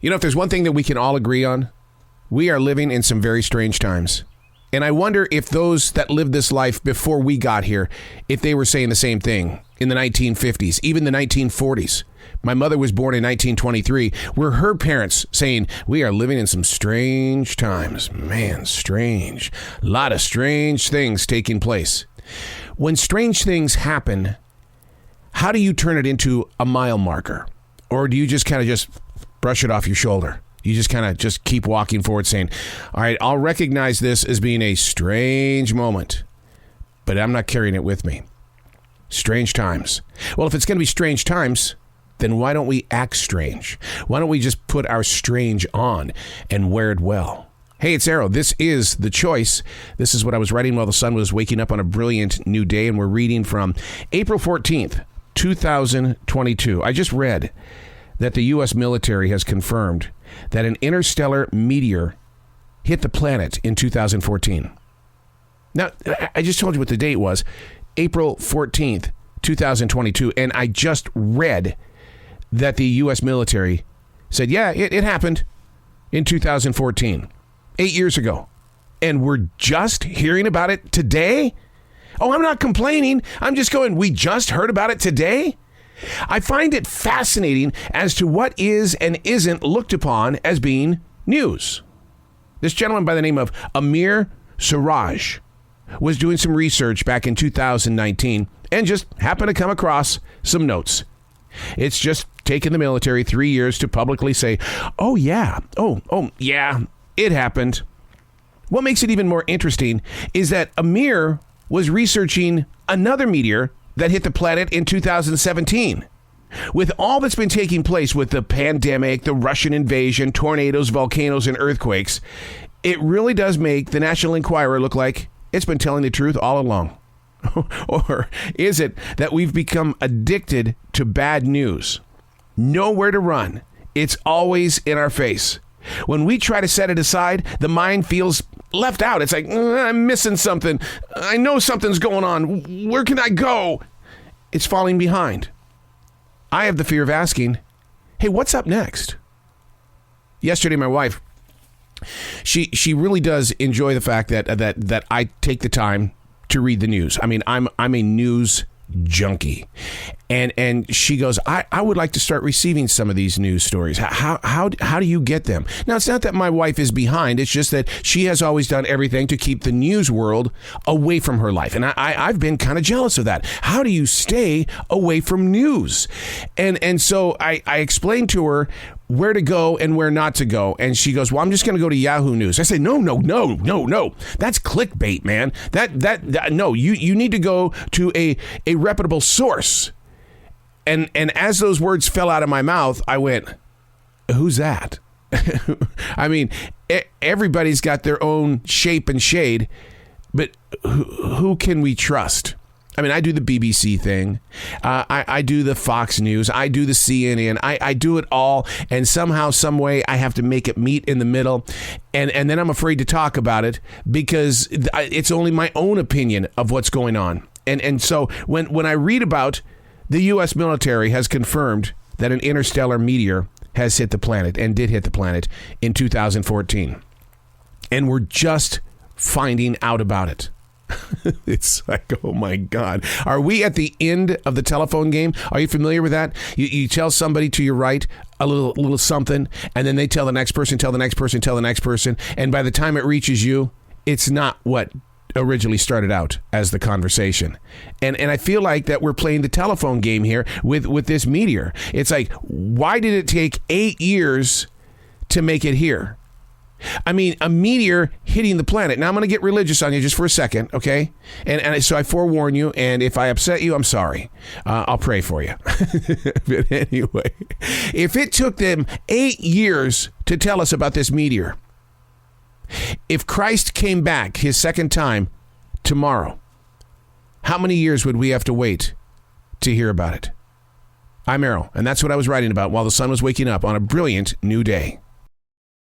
You know, if there's one thing that we can all agree on, we are living in some very strange times. And I wonder if those that lived this life before we got here, if they were saying the same thing in the 1950s, even the 1940s. My mother was born in 1923. Were her parents saying, we are living in some strange times. Man, strange. A lot of strange things taking place. When strange things happen, how do you turn it into a mile marker? Or do you just kind of just brush it off your shoulder? You just kind of just keep walking forward saying, all right, I'll recognize this as being a strange moment, but I'm not carrying it with me. Strange times. Well, if it's going to be strange times, then why don't we act strange? Why don't we just put our strange on and wear it well? Hey, it's Arrow. This is The Choice. This is what I was writing while the sun was waking up on a brilliant new day, and we're reading from April 14th, 2022. I just read that the U.S. military has confirmed that an interstellar meteor hit the planet in 2014. Now, I just told you what the date was, April 14th, 2022, and I just read that the U.S. military said, yeah, it happened in 2014, 8 years ago. And we're just hearing about it today? Oh, I'm not complaining. I'm just going, we just heard about it today? I find it fascinating as to what is and isn't looked upon as being news. This gentleman by the name of Amir Siraj was doing some research back in 2019 and just happened to come across some notes. It's just taken the military 3 years to publicly say, oh yeah, it happened. What makes it even more interesting is that Amir was researching another meteor that hit the planet in 2017. With all that's been taking place with the pandemic, the Russian invasion, tornadoes, volcanoes, and earthquakes, it really does make the National Enquirer look like it's been telling the truth all along. Or is it that we've become addicted to bad news? Nowhere to run. It's always in our face. When we try to set it aside, the mind feels left out. It's like, I'm missing something. I know something's going on. Where can I go? It's falling behind. I have the fear of asking, hey, what's up next? Yesterday, my wife, she really does enjoy the fact that I take the time to read the news. I mean, I'm a news junkie. And she goes, I would like to start receiving some of these news stories. How do you get them? Now, it's not that my wife is behind. It's just that she has always done everything to keep the news world away from her life. And I've been kind of jealous of that. How do you stay away from news? And so I explained to her where to go and where not to go. And she goes, well, I'm just going to go to Yahoo News. I say, no. That's clickbait, man. No, you need to go to a reputable source. And as those words fell out of my mouth, I went, who's that? I mean, everybody's got their own shape and shade, but who can we trust? I mean, I do the BBC thing. I do the Fox News. I do the CNN. I do it all. And somehow, some way, I have to make it meet in the middle. And then I'm afraid to talk about it because it's only my own opinion of what's going on. And so when I read about the U.S. military has confirmed that an interstellar meteor has hit the planet and did hit the planet in 2014. And we're just finding out about it. It's like, oh my God. Are we at the end of the telephone game? Are you familiar with that? You tell somebody to your right a little something, and then they tell the next person, tell the next person, tell the next person. And by the time it reaches you, it's not what originally started out as the conversation. And I feel like that we're playing the telephone game here with this meteor. It's like, why did it take 8 years to make it here? I mean, a meteor hitting the planet. Now, I'm going to get religious on you just for a second, okay? And so I forewarn you, and if I upset you, I'm sorry. I'll pray for you. But anyway, if it took them 8 years to tell us about this meteor, if Christ came back his second time tomorrow, how many years would we have to wait to hear about it? I'm Errol, and that's what I was writing about while the sun was waking up on a brilliant new day.